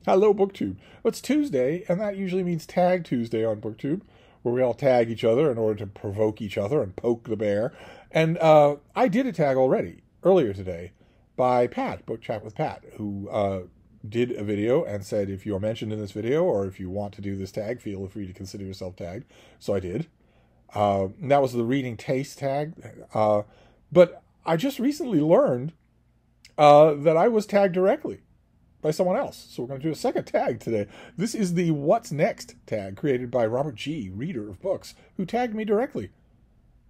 Hello, BookTube. It's Tuesday, and that usually means Tag Tuesday on BookTube, where we all tag each other in order to provoke each other and poke the bear. And I did a tag already earlier today by Pat, Book Chat with Pat, who did a video and said, if you are mentioned in this video or if you want to do this tag, feel free to consider yourself tagged. So I did. And that was the reading taste tag. But I just recently learned that I was tagged directly by someone else. So we're going to do a second tag today. This is the What's Next tag created by Robert G., reader of books, who tagged me directly.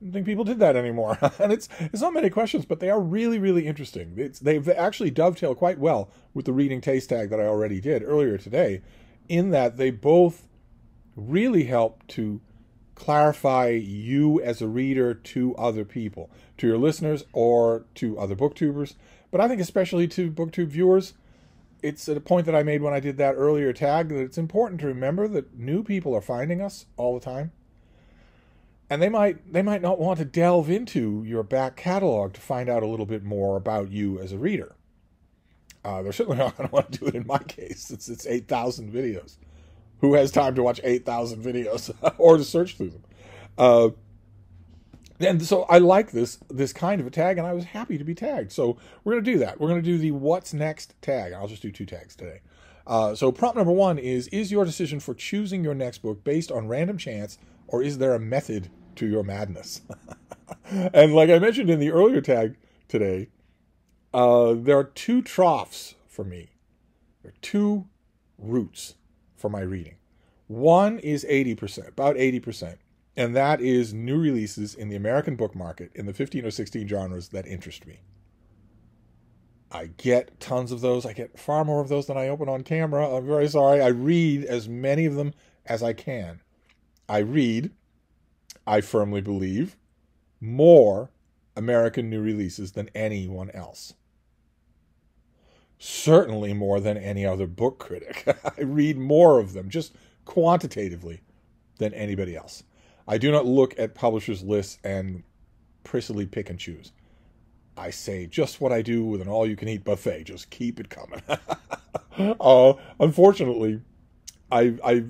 I don't think people did that anymore. And it's not many questions, but they are really, really interesting. They've actually dovetailed quite well with the reading taste tag that I already did earlier today, in that they both really help to clarify you as a reader to other people, to your listeners or to other booktubers, but I think especially to booktube viewers. It's at a point that I made when I did that earlier tag that it's important to remember that new people are finding us all the time. And they might not want to delve into your back catalog to find out a little bit more about you as a reader. They're certainly not going to want to do it in my case, since it's 8,000 videos. Who has time to watch 8,000 videos or to search through them? And so I like this kind of a tag, and I was happy to be tagged. So we're going to do that. We're going to do the What's Next tag. I'll just do 2 tags today. So prompt number 1 is your decision for choosing your next book based on random chance, or is there a method to your madness? And like I mentioned in the earlier tag today, there are 2 troughs for me. There are 2 routes for my reading. One is 80%, about 80%. And that is new releases in the American book market in the 15 or 16 genres that interest me. I get tons of those. I get far more of those than I open on camera. I'm very sorry. I read as many of them as I can. I read, I firmly believe, more American new releases than anyone else. Certainly more than any other book critic. I read more of them, just quantitatively, than anybody else. I do not look at publishers' lists and prissily pick and choose. I say just what I do with an all-you-can-eat buffet. Just keep it coming. Unfortunately, I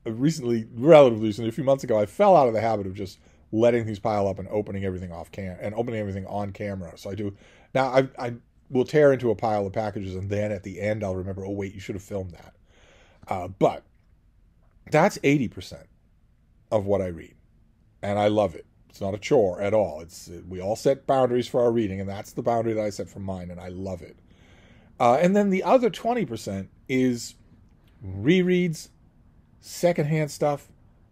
relatively recently, a few months ago, I fell out of the habit of just letting things pile up and opening everything on camera. So I do now. I will tear into a pile of packages, and then at the end, I'll remember, oh wait, you should have filmed that. But that's 80% of what I read, and I love it. It's not a chore at all. We all set boundaries for our reading, and that's the boundary that I set for mine, and I love it. And then the other 20% is rereads, secondhand stuff,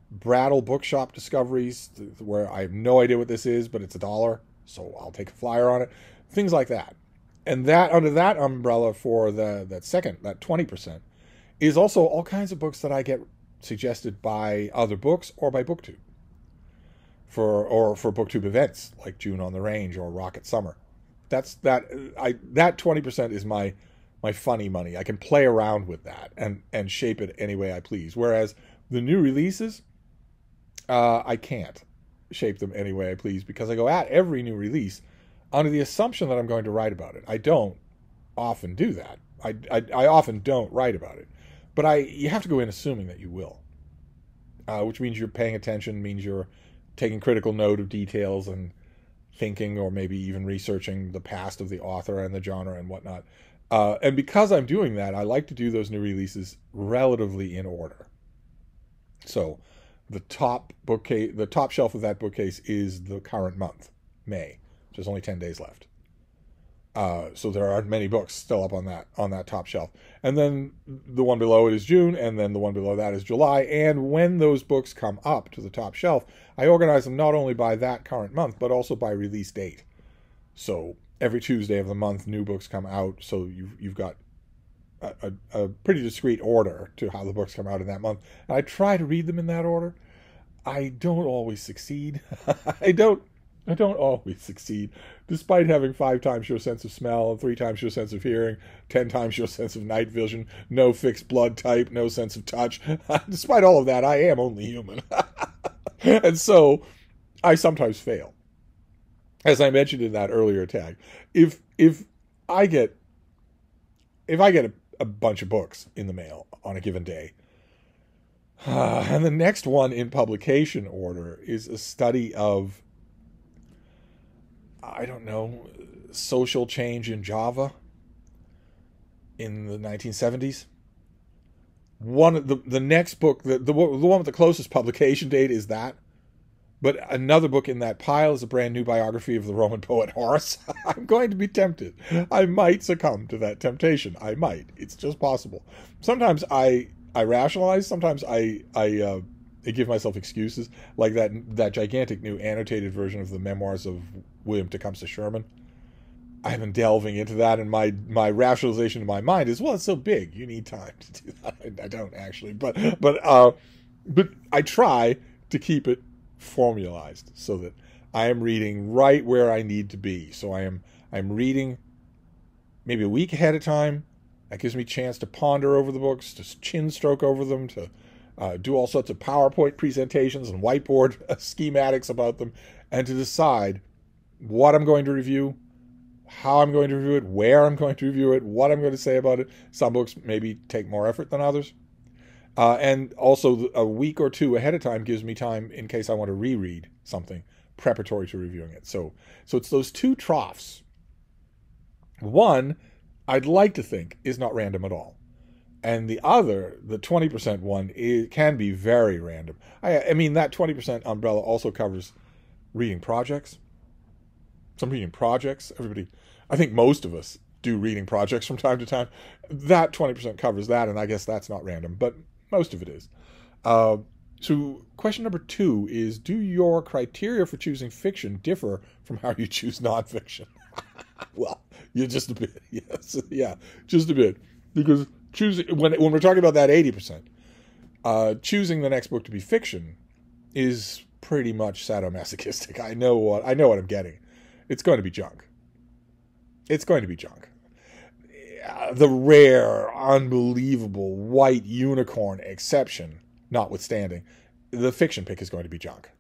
Brattle bookshop discoveries, where I have no idea what this is, but it's $1, so I'll take a flyer on it. Things like that. And that under that umbrella for that 20%, is also all kinds of books that I get suggested by other books or by BookTube for BookTube events like June on the Range or Rocket Summer. That 20% is my funny money. I can play around with that and shape it any way I please. Whereas the new releases, I can't shape them any way I please, because I go at every new release under the assumption that I'm going to write about it. I don't often do that. I often don't write about it. But you have to go in assuming that you will, which means you're paying attention, means you're taking critical note of details and thinking or maybe even researching the past of the author and the genre and whatnot. And because I'm doing that, I like to do those new releases relatively in order. So the top shelf of that bookcase is the current month, May. There's only 10 days left. So there aren't many books still up on that top shelf. And then the one below it is June, and then the one below that is July. And when those books come up to the top shelf, I organize them not only by that current month, but also by release date. So every Tuesday of the month, new books come out. So you've got a pretty discrete order to how the books come out in that month. And I try to read them in that order. I don't always succeed. I don't always succeed, despite having 5 times your sense of smell, 3 times your sense of hearing, 10 times your sense of night vision, no fixed blood type, no sense of touch. Despite all of that, I am only human. And so I sometimes fail. As I mentioned in that earlier tag, if I get a bunch of books in the mail on a given day. And the next one in publication order is a study of, I don't know, social change in Java in the 1970s. The next book, the one with the closest publication date is that. But another book in that pile is a brand new biography of the Roman poet Horace. I'm going to be tempted. I might succumb to that temptation. I might. It's just possible. Sometimes I rationalize. Sometimes I give myself excuses, like that gigantic new annotated version of the memoirs of William Tecumseh Sherman. I've been delving into that, and my rationalization in my mind is, well, it's so big, you need time to do that. I don't actually, but I try to keep it formalized so that I am reading right where I need to be. So I'm reading maybe a week ahead of time. That gives me a chance to ponder over the books, to chin stroke over them, to do all sorts of PowerPoint presentations and whiteboard schematics about them, and to decide what I'm going to review, how I'm going to review it, where I'm going to review it, what I'm going to say about it. Some books maybe take more effort than others. And also a week or two ahead of time gives me time in case I want to reread something preparatory to reviewing it. So it's those two troughs. One, I'd like to think, is not random at all. And the other, the 20% one, can be very random. I mean, that 20% umbrella also covers reading projects. Some reading projects. Everybody, I think most of us do reading projects from time to time. That 20% covers that, and I guess that's not random, but most of it is. So question number 2 is, do your criteria for choosing fiction differ from how you choose nonfiction? Well, you're just a bit. Yes, yeah, just a bit. Because choosing when we're talking about that 80%, choosing the next book to be fiction is pretty much sadomasochistic. I know what I'm getting. It's going to be junk. It's going to be junk. The rare, unbelievable white unicorn exception notwithstanding, the fiction pick is going to be junk.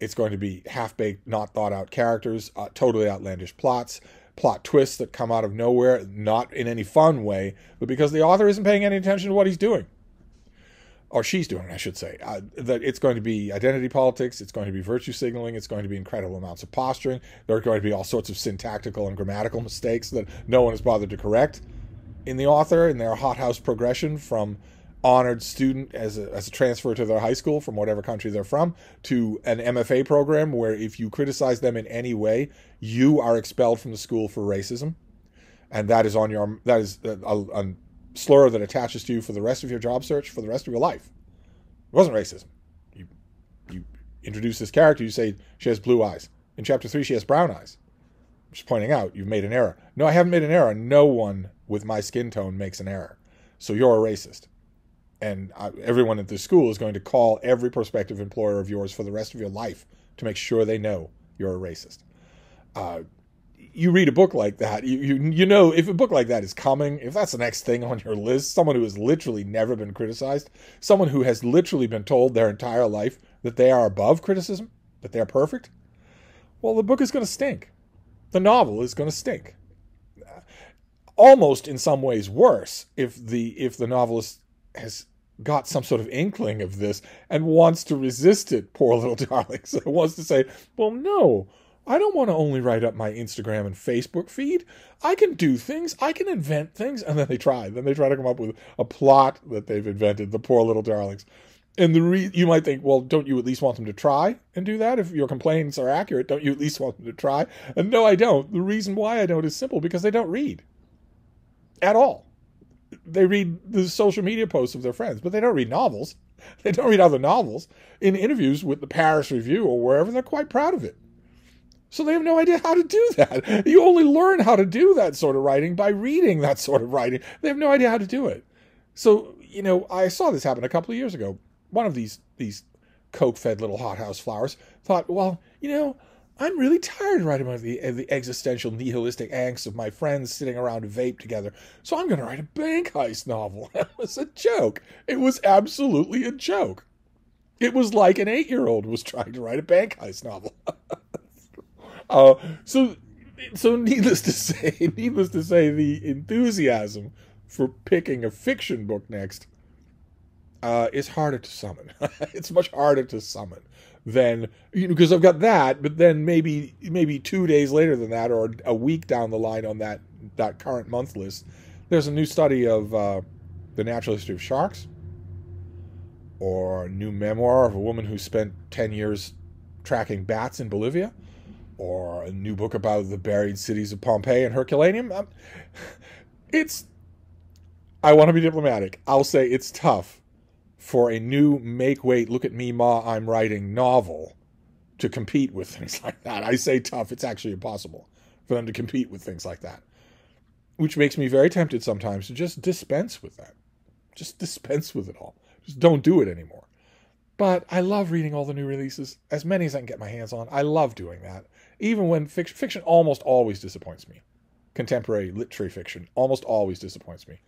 It's going to be half-baked, not thought-out characters, totally outlandish plots, plot twists that come out of nowhere, not in any fun way, but because the author isn't paying any attention to what he's doing. Or she's doing, I should say. That it's going to be identity politics, it's going to be virtue signaling, it's going to be incredible amounts of posturing, there are going to be all sorts of syntactical and grammatical mistakes that no one has bothered to correct in the author, in their hothouse progression from honored student as a transfer to their high school from whatever country they're from to an MFA program where if you criticize them in any way, you are expelled from the school for racism. And that is a slur that attaches to you for the rest of your job search, for the rest of your life. It wasn't racism. You introduce this character, you say she has blue eyes. In chapter 3, she has brown eyes. I'm just pointing out, you've made an error. No, I haven't made an error. No one with my skin tone makes an error. So you're a racist. And everyone at this school is going to call every prospective employer of yours for the rest of your life to make sure they know you're a racist. You read a book like that, you know if a book like that is coming, if that's the next thing on your list, someone who has literally never been criticized, someone who has literally been told their entire life that they are above criticism, that they're perfect, well, the book is going to stink. The novel is going to stink. Almost in some ways worse if the novelist has got some sort of inkling of this and wants to resist it, poor little darlings. Wants to say, well, no, I don't want to only write up my Instagram and Facebook feed. I can do things. I can invent things. And then they try. Then they try to come up with a plot that they've invented, the poor little darlings. And you might think, well, don't you at least want them to try and do that? If your complaints are accurate, don't you at least want them to try? And no, I don't. The reason why I don't is simple, because they don't read at all. They read the social media posts of their friends, but they don't read novels. They don't read other novels. In interviews with the Paris Review or wherever, they're quite proud of it. So they have no idea how to do that. You only learn how to do that sort of writing by reading that sort of writing. They have no idea how to do it. So, I saw this happen a couple of years ago. One of these coke-fed little hothouse flowers thought, well, I'm really tired of writing about the existential nihilistic angst of my friends sitting around a vape together, so I'm going to write a bank heist novel. It was a joke. It was absolutely a joke. It was like an 8-year-old was trying to write a bank heist novel. So needless to say, the enthusiasm for picking a fiction book next is harder to summon. It's much harder to summon than, because I've got that, but then maybe 2 days later than that, or a week down the line on that current month list, there's a new study of the natural history of sharks, or a new memoir of a woman who spent 10 years tracking bats in Bolivia, or a new book about the buried cities of Pompeii and Herculaneum. I want to be diplomatic. I'll say it's tough for a new make weight, look at me, ma, I'm writing novel to compete with things like that. I say tough. It's actually impossible for them to compete with things like that, which makes me very tempted sometimes to just dispense with that. Just dispense with it all. Just don't do it anymore. But I love reading all the new releases, as many as I can get my hands on. I love doing that. Even when fiction almost always disappoints me. Contemporary literary fiction almost always disappoints me.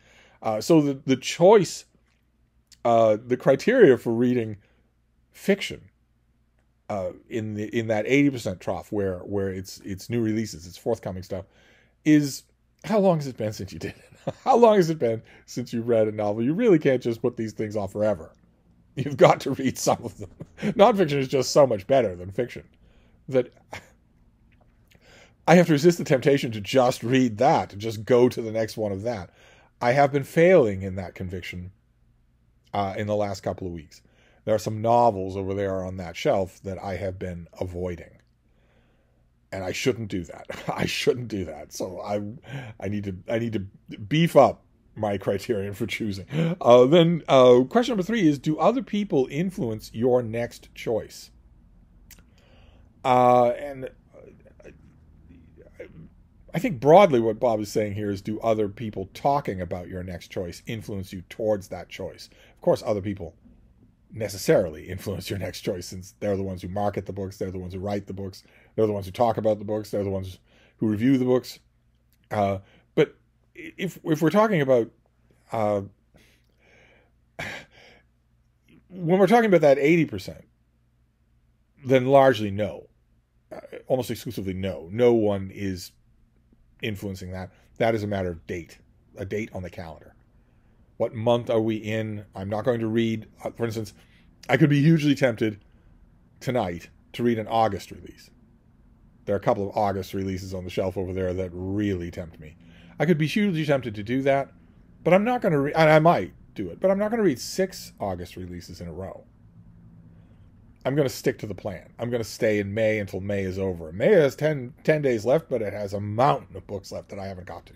So the choice, the criteria for reading fiction in that 80% trough where it's new releases, it's forthcoming stuff, is how long has it been since you did it? How long has it been since you read a novel? You really can't just put these things off forever. You've got to read some of them. Nonfiction is just so much better than fiction that I have to resist the temptation to just read that, to just go to the next one of that. I have been failing in that conviction in the last couple of weeks. There are some novels over there on that shelf that I have been avoiding. And I shouldn't do that. I shouldn't do that. So I need to beef up my criterion for choosing. Then question number 3 is, do other people influence your next choice? And I think broadly what Bob is saying here is, do other people talking about your next choice influence you towards that choice? Of course, other people necessarily influence your next choice, since they're the ones who market the books, they're the ones who write the books, they're the ones who talk about the books, they're the ones who review the books. But if we're talking about when we're talking about that 80%, then largely no, almost exclusively no. No one is influencing that. That is a matter of a date on the calendar. What month are we in? I'm not going to read, for instance, I could be hugely tempted tonight to read an August release. There are a couple of August releases on the shelf over there that really tempt me. I could be hugely tempted to do that, but I'm not going to read, and I might do it, but I'm not going to read 6 August releases in a row. I'm going to stick to the plan. I'm going to stay in May until May is over. May has 10 days left, but it has a mountain of books left that I haven't got to.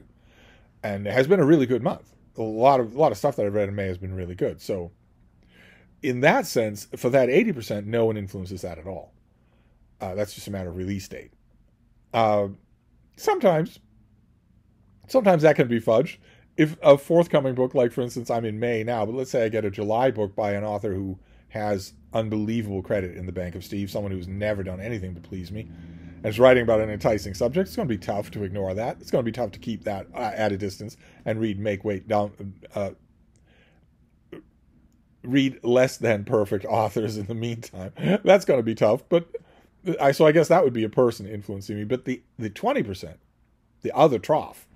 And it has been a really good month. A lot of stuff that I've read in May has been really good. So in that sense, for that 80%, no one influences that at all. That's just a matter of release date. Sometimes that can be fudged. If a forthcoming book, like for instance, I'm in May now, but let's say I get a July book by an author who has unbelievable credit in the Bank of Steve, someone who's never done anything to please me, and is writing about an enticing subject, it's going to be tough to ignore that. It's going to be tough to keep that at a distance and read less than perfect authors in the meantime. That's going to be tough, but so I guess that would be a person influencing me. But the 20%, the other trough,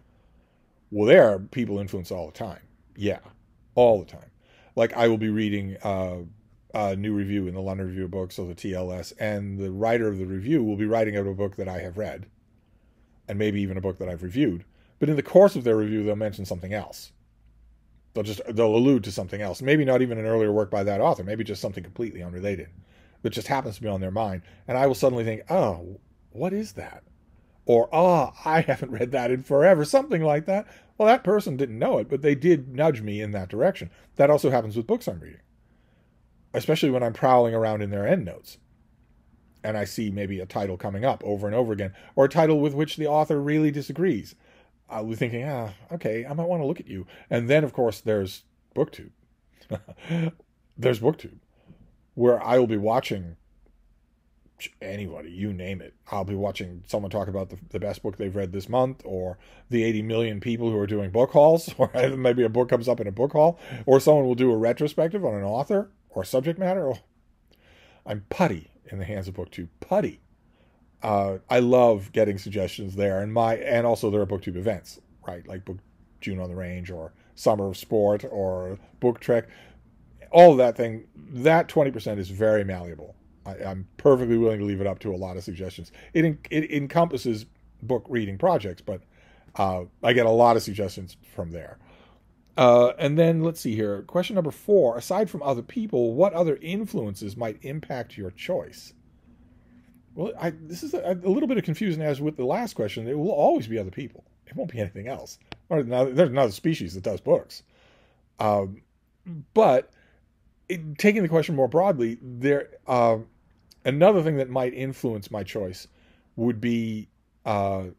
well, there are people influence all the time. Yeah, all the time. Like I will be reading a new review in the London Review of Books, or the TLS, and the writer of the review will be writing out a book that I have read, and maybe even a book that I've reviewed. But in the course of their review, they'll mention something else. They'll allude to something else. Maybe not even an earlier work by that author. Maybe just something completely unrelated that just happens to be on their mind. And I will suddenly think, oh, what is that? Or, oh, I haven't read that in forever. Something like that. Well, that person didn't know it, but they did nudge me in that direction. That also happens with books I'm reading, especially when I'm prowling around in their endnotes and I see maybe a title coming up over and over again, or a title with which the author really disagrees. I'll be thinking, okay, I might want to look at you. And then, of course, there's BookTube. There's BookTube, where I will be watching anybody, you name it. I'll be watching someone talk about the best book they've read this month, or the 80 million people who are doing book hauls, or maybe a book comes up in a book haul, or someone will do a retrospective on an author or subject matter. Oh, I'm putty in the hands of BookTube. Putty. I love getting suggestions there, and also there are BookTube events, right? Like Book June on the Range or Summer of Sport or Book Trek, all of that thing, that 20% is very malleable. I'm perfectly willing to leave it up to a lot of suggestions. It encompasses book reading projects, but I get a lot of suggestions from there. And then let's see here. Question number 4. Aside from other people, what other influences might impact your choice? Well, this is a little bit of confusion as with the last question. It will always be other people. It won't be anything else. Or there's another species that does books. But taking the question more broadly, another thing that might influence my choice would be the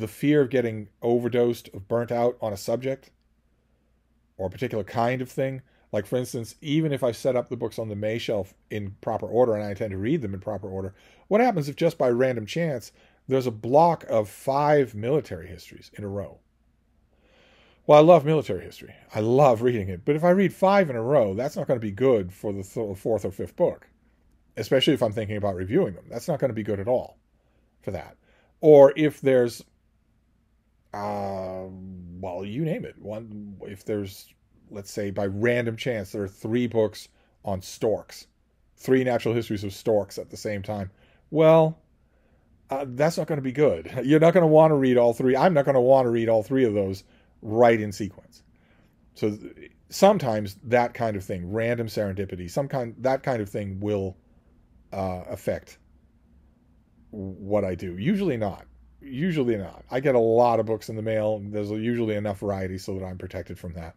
fear of getting overdosed, of burnt out on a subject or a particular kind of thing. Like, for instance, even if I set up the books on the May shelf in proper order and I intend to read them in proper order, what happens if just by random chance there's a block of 5 military histories in a row? Well, I love military history. I love reading it. But if I read 5 in a row, that's not going to be good for the 4th or 5th book, especially if I'm thinking about reviewing them. That's not going to be good at all for that. Or if there's, well, you name it. If there's, let's say, by random chance, there are 3 books on storks, 3 natural histories of storks at the same time. Well, that's not going to be good. You're not going to want to read all 3. I'm not going to want to read all 3 of those right in sequence. So sometimes that kind of thing, random serendipity, that kind of thing will affect what I do. Usually not. I get a lot of books in the mail. There's usually enough variety so that I'm protected from that.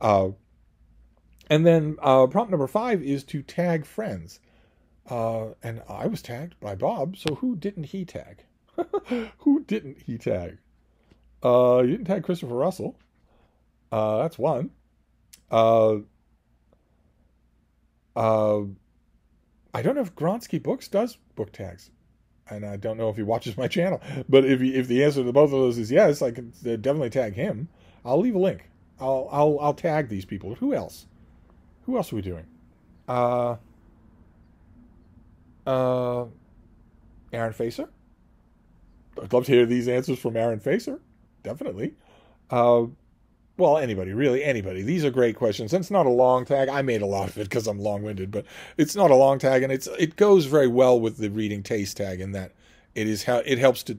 And then prompt number 5 is to tag friends. And I was tagged by Bob, so who didn't he tag? Who didn't he tag? You didn't tag Christopher Russell. That's one. I don't know if Gronsky Books does book tags, and I don't know if he watches my channel. But if the answer to both of those is yes, I can definitely tag him. I'll leave a link. I'll tag these people. Who else? Who else are we doing? Aaron Facer. I'd love to hear these answers from Aaron Facer. Definitely. Well, anybody, really, anybody. These are great questions. And it's not a long tag. I made a lot of it because I'm long-winded, but it's not a long tag, and it goes very well with the reading taste tag in that it helps to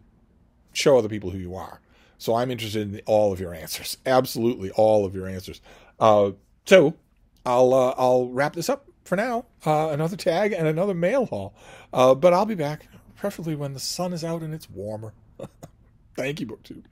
show other people who you are. So I'm interested in all of your answers. Absolutely all of your answers. So I'll wrap this up for now. Another tag and another mail haul. But I'll be back, preferably when the sun is out and it's warmer. Thank you, BookTube.